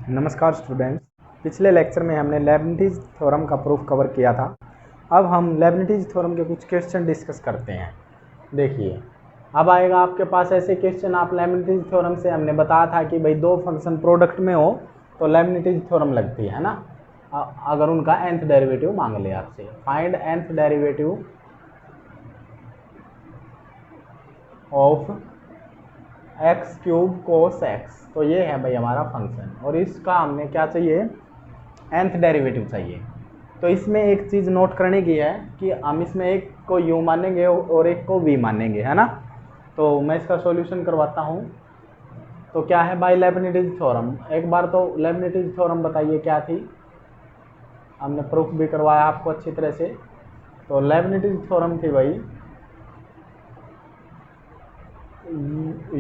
नमस्कार स्टूडेंट्स। पिछले लेक्चर में हमने लेबनिज़ थ्योरम का प्रूफ कवर किया था। अब हम लेबनिज़ थ्योरम के कुछ क्वेश्चन डिस्कस करते हैं। देखिए, अब आएगा आपके पास ऐसे क्वेश्चन। आप लेबनिज़ थ्योरम से हमने बताया था कि भाई दो फंक्शन प्रोडक्ट में हो तो लेबनिज़ थ्योरम लगती है ना, अगर उनका nth डेरिवेटिव मांग ले आपसे। Find nth derivative of x cube cos x. तो ये है भाई हमारा फंक्शन और इसका हमने क्या चाहिए, nth डेरिवेटिव चाहिए। तो इसमें एक चीज़ नोट करने की है कि हम इसमें एक को u मानेंगे और एक को v मानेंगे, है ना। तो मैं इसका सॉल्यूशन करवाता हूँ। तो क्या है भाई लेबनिज़ थ्योरम। एक बार तो लेबनिज़ थ्योरम बताइए क्या थी, हमने प्रूफ भी करवाया आपको अच्छी तरह से। तो लेबनिज़ थ्योरम थी भाई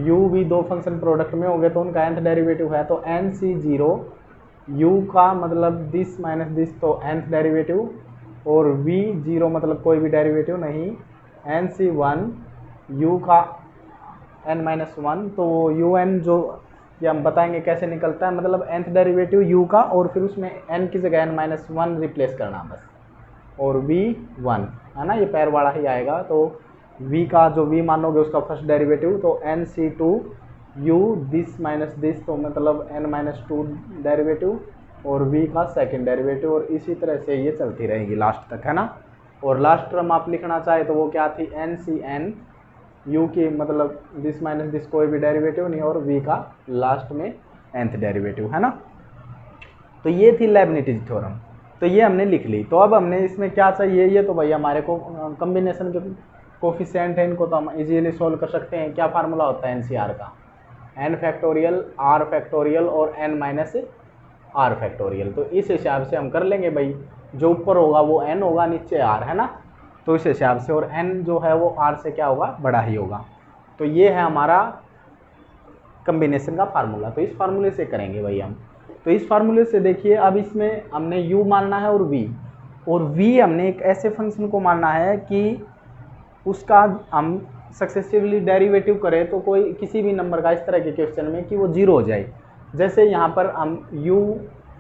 u v दो फंक्शन प्रोडक्ट में हो गए तो उनका nth डेरिवेटिव है तो nc0 u का मतलब दिस माइनस दिस तो nth डेरिवेटिव, और v0 मतलब कोई भी डेरिवेटिव नहीं, nc1 u का n-1 तो un जो ये हम बताएंगे कैसे निकलता है, मतलब nth डेरिवेटिव u का और फिर उसमें n की जगह n-1 रिप्लेस करना बस, और v1 है ना, ये पैर वाला ही आएगा। तो v का जो v मानोगे उसका फर्स्ट डेरिवेटिव तो nc2 u this minus this तो मतलब n-2 डेरिवेटिव और v का सेकंड डेरिवेटिव, और इसी तरह से ये चलती रहेगी लास्ट तक, है ना। और लास्ट टर्म आप लिखना चाहे तो वो क्या थी, ncn u की मतलब दिस माइनस दिस कोई भी डेरिवेटिव नहीं और v का लास्ट में nth डेरिवेटिव, है ना। तो ये थी लेबनिज़ थ्योरम, तो ये हमने लिख ली। तो अब हमने इसमें क्या चाहिए, ये तो भाई हमारे को कॉम्बिनेशन के कोफिशिएंट है, इनको तो हम इजीली सोल्व कर सकते हैं। क्या फार्मूला होता है एनसीआर का, n फैक्टोरियल r फैक्टोरियल और n माइनस r फैक्टोरियल। तो इस हिसाब से हम कर लेंगे भाई, जो ऊपर होगा वो n होगा, नीचे r, है ना। तो इस हिसाब से, और n जो है वो r से क्या होगा, बड़ा ही होगा। तो ये है हमारा कॉम्बिनेशन का फार्मूला। तो इस फार्मूले से करेंगे भाई हम। तो इस फार्मूले से देखिए, अब इसमें हमने u मानना है और v हमने एक ऐसे फंक्शन को मानना है कि उसका हम सक्सेसिवली डेरिवेटिव करें तो कोई किसी भी नंबर का इस तरह के क्वेश्चन में कि वो जीरो हो जाए। जैसे यहाँ पर हम u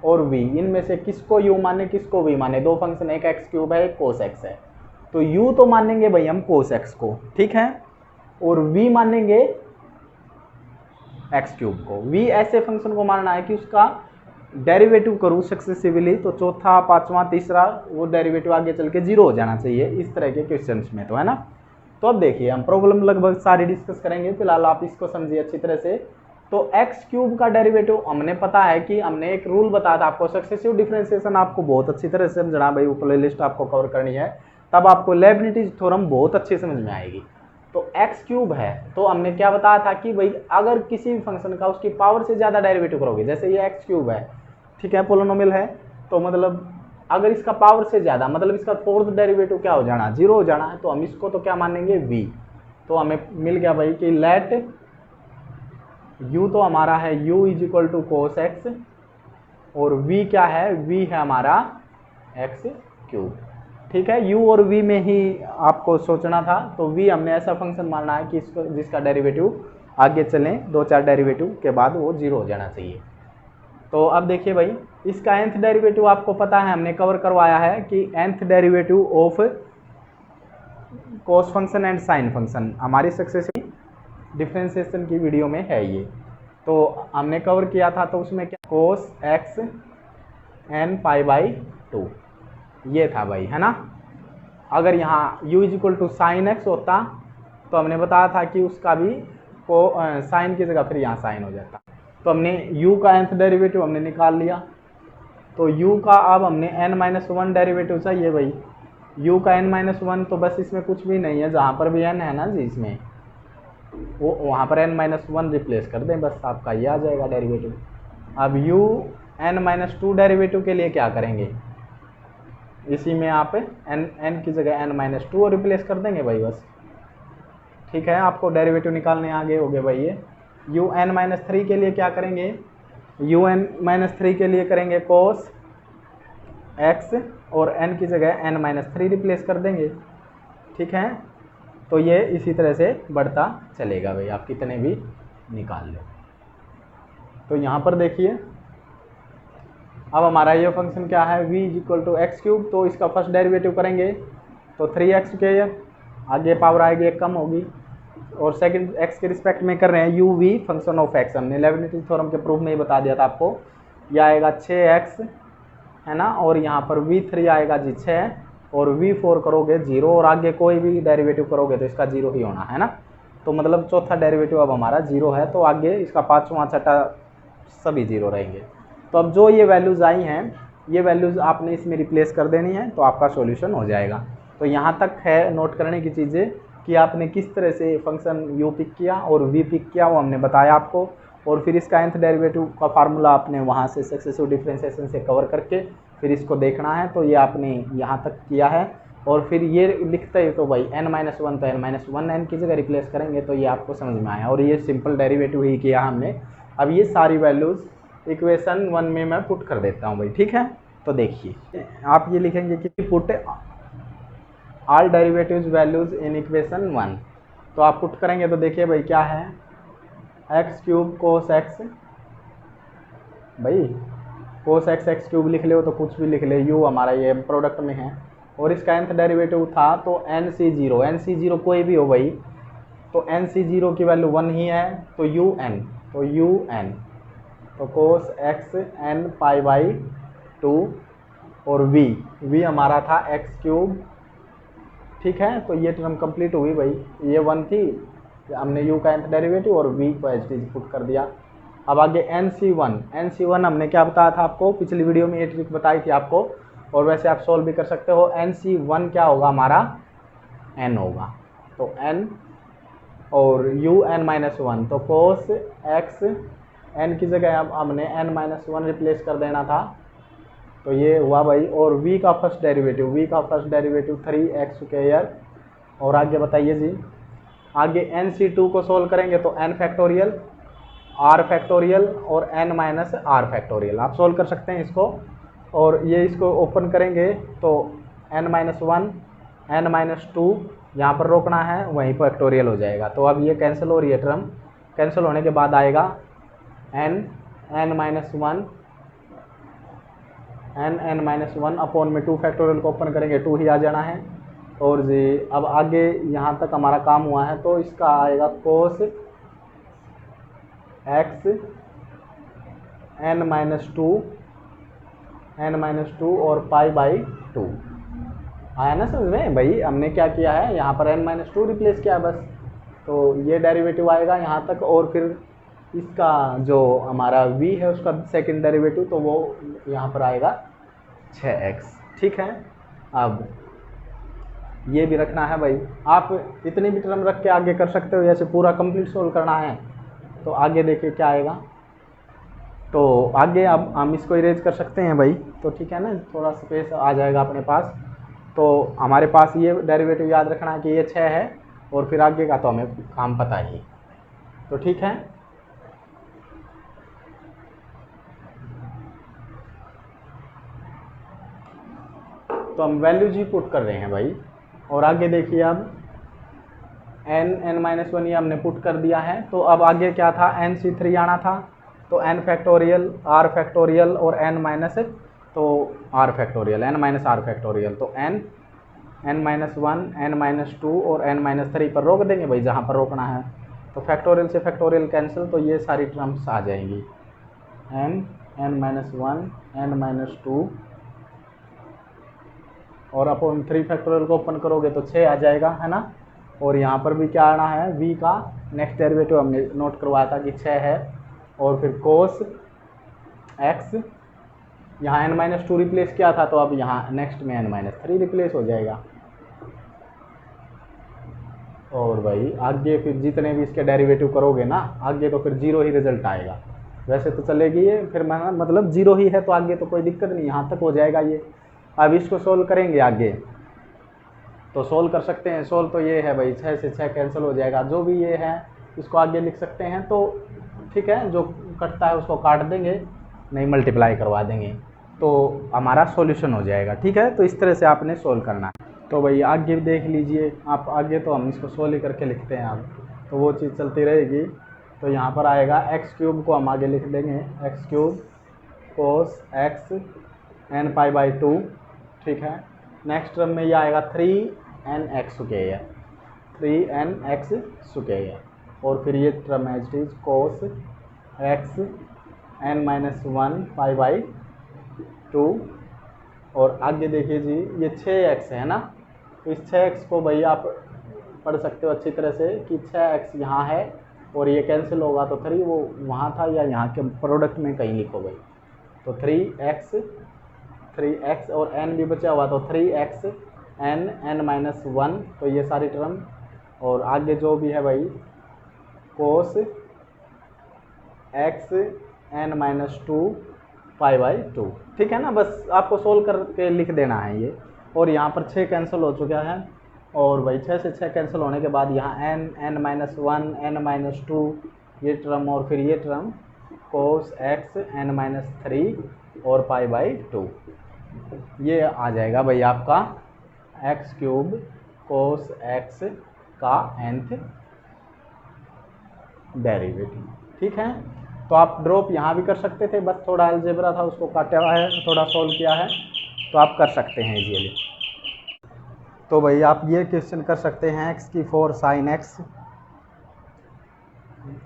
और v इनमें से किसको u माने किसको v माने, दो फंक्शन, एक एक्स क्यूब है एक कोस एक्स है। तो u तो मानेंगे भाई हम कोस एक्स को, ठीक है, और v मानेंगे एक्स क्यूब को। v ऐसे फंक्शन को मानना है कि उसका डेरिवेटिव करूँ सक्सेसिवली तो चौथा पांचवा तीसरा वो डेरिवेटिव आगे चल के जीरो हो जाना चाहिए, इस तरह के क्वेश्चंस में, तो है ना। तो अब देखिए हम प्रॉब्लम लगभग सारी डिस्कस करेंगे, फिलहाल आप इसको समझिए अच्छी तरह से। तो एक्स क्यूब का डेरिवेटिव हमने पता है कि हमने एक रूल बताया था आपको, सक्सेसिव डिफरेंशिएशन आपको बहुत अच्छी तरह से समझना भाई, वो प्ले लिस्ट आपको कवर करनी है, तब आपको लेबनिज़ थ्योरम बहुत अच्छी समझ में आएगी। तो एक्स क्यूब है तो हमने क्या बताया था कि भाई अगर किसी भी फंक्शन का उसकी पावर से ज़्यादा डेरिवेटिव करोगे, जैसे ये एक्स क्यूब है, ठीक है, पोलिनोमियल है, तो मतलब अगर इसका पावर से ज़्यादा मतलब इसका फोर्थ डेरिवेटिव क्या हो जाना, जीरो हो जाना है, तो हम इसको तो क्या मानेंगे, v। तो हमें मिल गया भाई कि लेट u तो हमारा है u is equal to cos x और v क्या है, v है हमारा एक्स क्यूब, ठीक है। u और v में ही आपको सोचना था। तो v हमने ऐसा फंक्शन मानना है कि इसको जिसका डेरिवेटिव आगे चलें दो चार डेरिवेटिव के बाद वो जीरो हो जाना चाहिए। तो अब देखिए भाई, इसका nth डेरिवेटिव आपको पता है, हमने कवर करवाया है कि nth derivative of cos function and sine function हमारी सक्सेसिव डिफरेंशिएशन की वीडियो में है ये, तो हमने कवर किया था। तो उसमें क्या, कोस एक्स n π/2 ये था भाई, है ना। अगर यहाँ u is equal to sine x होता तो हमने बताया था कि उसका भी को साइन की जगह फिर यहाँ साइन हो जाता। तो हमने u का nth डेरिवेटिव हमने निकाल लिया। तो u का अब हमने n-1 डेरिवेटिव चाहिए भाई। u का n-1 तो बस इसमें कुछ भी नहीं है, जहाँ पर भी n है ना जी इसमें, वो वहाँ पर n-1 रिप्लेस कर दें, बस आपका ये आ जाएगा डेरिवेटिव। अब u n-2 डेरिवेटिव के लिए क्या करेंगे, इसी में आप n की जगह n-2 रिप्लेस कर देंगे भाई, बस ठीक है। आपको डेरिवेटिव निकालने आगे हो गए भाई। ये un-3 के लिए क्या करेंगे, un-3 के लिए करेंगे कोस एक्स और n की जगह n-3 रिप्लेस कर देंगे, ठीक है। तो ये इसी तरह से बढ़ता चलेगा भाई, आप कितने भी निकाल लो। तो यहाँ पर देखिए अब हमारा ये फंक्शन क्या है, v equal to x cube, तो इसका फर्स्ट डेरिवेटिव करेंगे तो 3x², आगे पावर आएगी एक कम होगी, और सेकंड x के रिस्पेक्ट में कर रहे हैं u v function of x। हमने लेबनिज़ थ्योरम के प्रूफ में ही बता दिया था आपको। यह आएगा 6x है ना, और यहाँ पर v3 आएगा जी 6, और v4 करोगे 0, और आगे कोई भी डेरिवेटिव करोगे तो इसका 0 ही होना है ना। तो मतलब चौथा डेरिवेटिव अब हमारा 0 है, तो आगे इसका पाँचवा छठा सभी 0 रहेंगे। तो अब जो ये वैल्यूज़ आई हैं, ये वैल्यूज़ आपने इसमें रिप्लेस कर देनी है, तो आपका सॉल्यूशन हो जाएगा। तो यहाँ तक है नोट करने की चीज़ें कि आपने किस तरह से फंक्शन u पिक किया और v पिक किया, वो हमने बताया आपको। और फिर इसका nth डेरिवेटिव का फार्मूला आपने वहाँ से सक्सेसिव डिफरेंशिएशन से कवर करके फिर इसको देखना है। तो ये आपने यहाँ तक किया है, और फिर ये लिखते ही तो भाई n-1 तो n-1 की जगह रिप्लेस करेंगे, तो ये आपको समझ में आया। और ये सिंपल डेरिवेटिव ही किया हमने। अब ये सारी वैल्यूज़ इक्वेशन 1 में मैं पुट कर देता हूँ भाई, ठीक है। तो देखिए आप ये लिखेंगे कि put all derivatives values in equation 1, तो आप पुट करेंगे तो देखिए भाई क्या है, x³ cos x, भाई cos x x³ लिख ले तो कुछ भी लिख ले, u हमारा ये प्रोडक्ट में है, और इसका nth डेरिवेटिव था तो nc0 कोई भी हो भाई, तो nc0 की वैल्यू 1 ही है, तो un तो cos x n π/2, और v हमारा था x³, ठीक है। तो ये टर्म कंप्लीट हुई भाई, ये 1 थी, हमने u का nth डेरिवेटिव और v को एज इट पुट कर दिया। अब आगे nc1 हमने क्या बताया था आपको, पिछली वीडियो में ये ट्रिक बताई थी आपको, और वैसे आप सोल्व भी कर सकते हो। nc1 क्या होगा हमारा, n होगा, तो n, और un-1 तो cos x n की जगह अब हमने n-1 रिप्लेस कर देना था, तो ये हुआ भाई। और v का फर्स्ट डेरिवेटिव 3x², और आगे बताइए जी, आगे nc2 को सोल्व करेंगे तो n फैक्टोरियल, r फैक्टोरियल और n-r फैक्टोरियल, आप सोल्व कर सकते हैं इसको। और ये इसको ओपन करेंगे तो n-1 n-2 यहाँ पर रोकना है, वहीं पर फैक्टोरियल हो जाएगा। तो अब ये कैंसिल हो रही है टर्म, कैंसिल होने के बाद आएगा n-1 अपॉन में 2 फैक्टोरियल को ओपन करेंगे 2 ही आ जाना है। और जी अब आगे यहाँ तक हमारा काम हुआ है, तो इसका आएगा cos x n-2 और π/2, आया ना समझ में भाई। हमने क्या किया है, यहाँ पर n-2 रिप्लेस किया बस, तो ये डेरिवेटिव आएगा यहाँ तक, और फिर इसका जो हमारा v है उसका सेकंड डेरिवेटिव, तो वो यहाँ पर आएगा 6x, ठीक है। अब ये भी रखना है भाई, आप इतनी भी टर्म रख के आगे कर सकते हो, जैसे पूरा कंप्लीट सोल्व करना है। तो आगे देखिए क्या आएगा, तो आगे अब हम इसको इरेज कर सकते हैं भाई, तो ठीक है ना, थोड़ा स्पेस आ जाएगा अपने पास। तो हमारे पास ये डेरिवेटिव याद रखना है कि ये 6 है, और फिर आगे का तो हमें काम पता ही, तो ठीक है। तो हम वैल्यू जी पुट कर रहे हैं भाई, और आगे देखिए अब n-1 ये हमने पुट कर दिया है। तो अब आगे क्या था, nc3 आना था, तो n फैक्टोरियल r फैक्टोरियल और n- तो r फैक्टोरियल n-r फैक्टोरियल, तो n-1 n-2 और n-3 पर रोक देंगे भाई जहाँ पर रोकना है। तो फैक्टोरियल से फैक्टोरियल कैंसिल, तो ये सारी टर्म्स आ जाएंगी, n-1 n-2 और अपॉन 3 फैक्टोरियल को ओपन करोगे तो 6 आ जाएगा, है ना। और यहाँ पर भी क्या आना है, v का नेक्स्ट डेरिवेटिव हमने नोट करवाया था कि 6 है, और फिर cos x, यहाँ n-2 रिप्लेस किया था, तो अब यहाँ नेक्स्ट में n-3 रिप्लेस हो जाएगा। और भाई आगे फिर जितने भी इसके डेरिवेटिव करोगे ना, आगे तो फिर 0 ही रिजल्ट आएगा। वैसे तो चलेगी ये, फिर मतलब 0 ही है, तो आगे तो कोई दिक्कत नहीं, यहाँ तक हो जाएगा ये। अब इसको सोल्व करेंगे आगे, तो सोल्व कर सकते हैं। सोल्व तो ये है भाई, 6 से 6 कैंसिल हो जाएगा, जो भी ये है इसको आगे लिख सकते हैं, तो ठीक है, जो कटता है उसको काट देंगे, नहीं मल्टीप्लाई करवा देंगे, तो हमारा सॉल्यूशन हो जाएगा, ठीक है। तो इस तरह से आपने सोल्व करना है। तो भाई आगे देख लीजिए आप, आगे तो हम इसको सोल्व ही करके लिखते हैं अब, तो वो चीज़ चलती रहेगी। तो यहाँ पर आएगा x³ को हम आगे लिख देंगे x³ cos x n pi by 2, ठीक है। नेक्स्ट टर्म में ये आएगा 3n(x) स्क्वायर, 3n(x) स्क्वायर, और फिर ये term as it is cos x n minus 1 pi by 2, और आगे देखिए जी ये 6x है ना, तो इस 6x को भाई आप पढ़ सकते हो अच्छी तरह से कि 6x यहाँ है और ये कैंसिल होगा तो 3 वो वहाँ था या यहाँ के प्रोडक्ट में कहीं लिखो भाई, तो 3x और n भी बचा हुआ तो 3x n माइनस 1, तो ये सारी टर्म, और आगे जो भी है भाई कोस x n minus 2 pi by 2, ठीक है ना। बस आपको सोल्व करके लिख देना है ये, और यहाँ पर 6 कैंसिल हो चुका है, और भाई 6 से 6 कैंसिल होने के बाद यहाँ n माइनस 1 n माइनस 2 ये टर्म, और फिर ये टर्म कोस x n माइनस 3 और पाई बाई 2, ये आ जाएगा भाई आपका एक्स क्यूब कोस x का nth डेरिवेटिव, ठीक है। तो आप ड्रॉप यहाँ भी कर सकते थे, बस थोड़ा अलजेब्रा था उसको काटा हुआ है, थोड़ा सॉल्व किया है, तो आप कर सकते हैं इजीली। तो भाई आप ये क्वेश्चन कर सकते हैं x की 4 साइन x,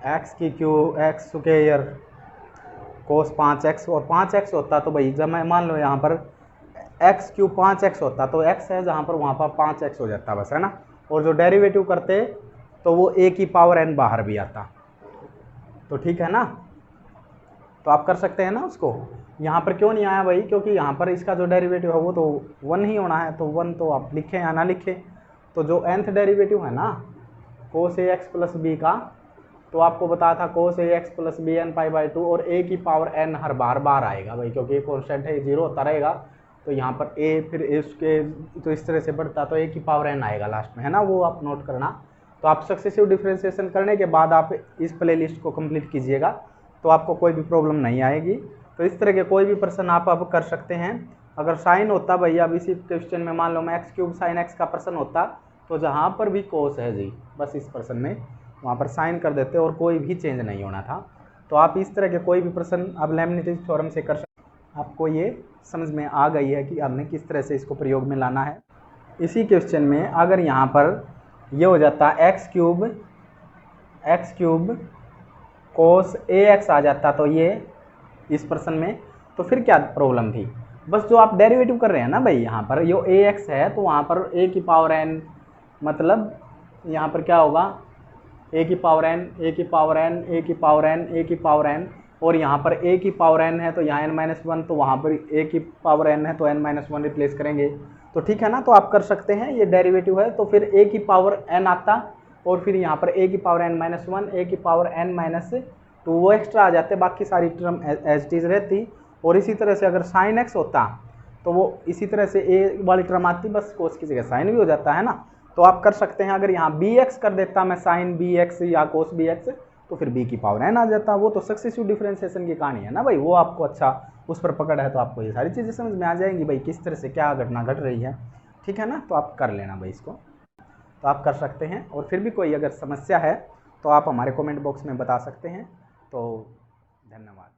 x की क्यू x स्क्वायर कोस 5x, और 5x होता तो भाई जब मैं मान लो यहाँ पर x क्यूब 5x होता तो x है जहाँ पर वहाँ पर 5x हो जाता बस, है ना। और जो डेरिवेटिव करते तो वो a की पावर n बाहर भी आता, तो ठीक है ना। तो आप कर सकते हैं ना उसको। यहाँ पर क्यों नहीं आया भाई, क्योंकि यहाँ पर इसका जो डेरिवेटिव है वो तो 1 ही होना है, तो 1 तो आप लिखें या ना लिखें। तो जो nth डेरिवेटिव है ना कोस ax प्लस बी का, तो आपको बताया था cos ax plus B n pi by 2, और a की पावर n हर बार बाहर आएगा भाई, क्योंकि कॉन्स्टेंट है 0 होता रहेगा, तो यहाँ पर a फिर इसके तो इस तरह से बढ़ता तो a की पावर n आएगा लास्ट में, है ना, वो आप नोट करना। तो आप सक्सेसिव डिफ्रेंशिएशन करने के बाद आप इस प्ले लिस्ट को कम्प्लीट कीजिएगा, तो आपको कोई भी प्रॉब्लम नहीं आएगी। तो इस तरह के कोई भी प्रश्न आप अब कर सकते हैं। अगर साइन होता भाई, अब इसी क्वेश्चन में मान लो मैं एक्स क्यूब साइन एक्स का प्रश्न होता, तो जहाँ पर भी कोस है जी बस इस प्रश्न में वहाँ पर साइन कर देते और कोई भी चेंज नहीं होना था। तो आप इस तरह के कोई भी प्रश्न अब लेमनिट्ज थ्योरम से कर सकते। आपको ये समझ में आ गई है कि आपने किस तरह से इसको प्रयोग में लाना है। इसी क्वेश्चन में अगर यहाँ पर ये हो जाता एक्स क्यूब कोस ax आ जाता, तो ये इस प्रश्न में, तो फिर क्या प्रॉब्लम थी। बस जो आप डेरिवेटिव कर रहे हैं ना भाई, यहाँ पर यो ax है तो वहाँ पर a की पावर n, मतलब यहाँ पर क्या होगा a की पावर n, a की पावर n, a की पावर n, a की पावर n, और यहाँ पर a की पावर n है तो यहाँ n-1, तो वहाँ पर a की पावर n है तो n-1 रिप्लेस करेंगे, तो ठीक है ना। तो आप कर सकते हैं, ये डेरिवेटिव है तो फिर a की पावर n आता, और फिर यहाँ पर a की पावर n-1, a की पावर n-2 वो एक्स्ट्रा आ जाते, बाकी सारी टर्म एज इट इज रहती। और इसी तरह से अगर साइन x होता तो वो इसी तरह से a वाली टर्म आती, बस कोस की जगह साइन भी हो जाता है ना। तो आप कर सकते हैं, अगर यहाँ bx कर देता मैं साइन bx या कोस bx, तो फिर b की पावर n आ जाता। वो तो सक्सेसिव डिफरेंशिएशन की कहानी है ना भाई, वो आपको अच्छा उस पर पकड़ है, तो आपको ये सारी चीज़ें समझ में आ जाएंगी भाई किस तरह से क्या घटना घट रही है, ठीक है ना। तो आप कर लेना भाई इसको, तो आप कर सकते हैं। और फिर भी कोई अगर समस्या है तो आप हमारे कमेंट बॉक्स में बता सकते हैं। तो धन्यवाद।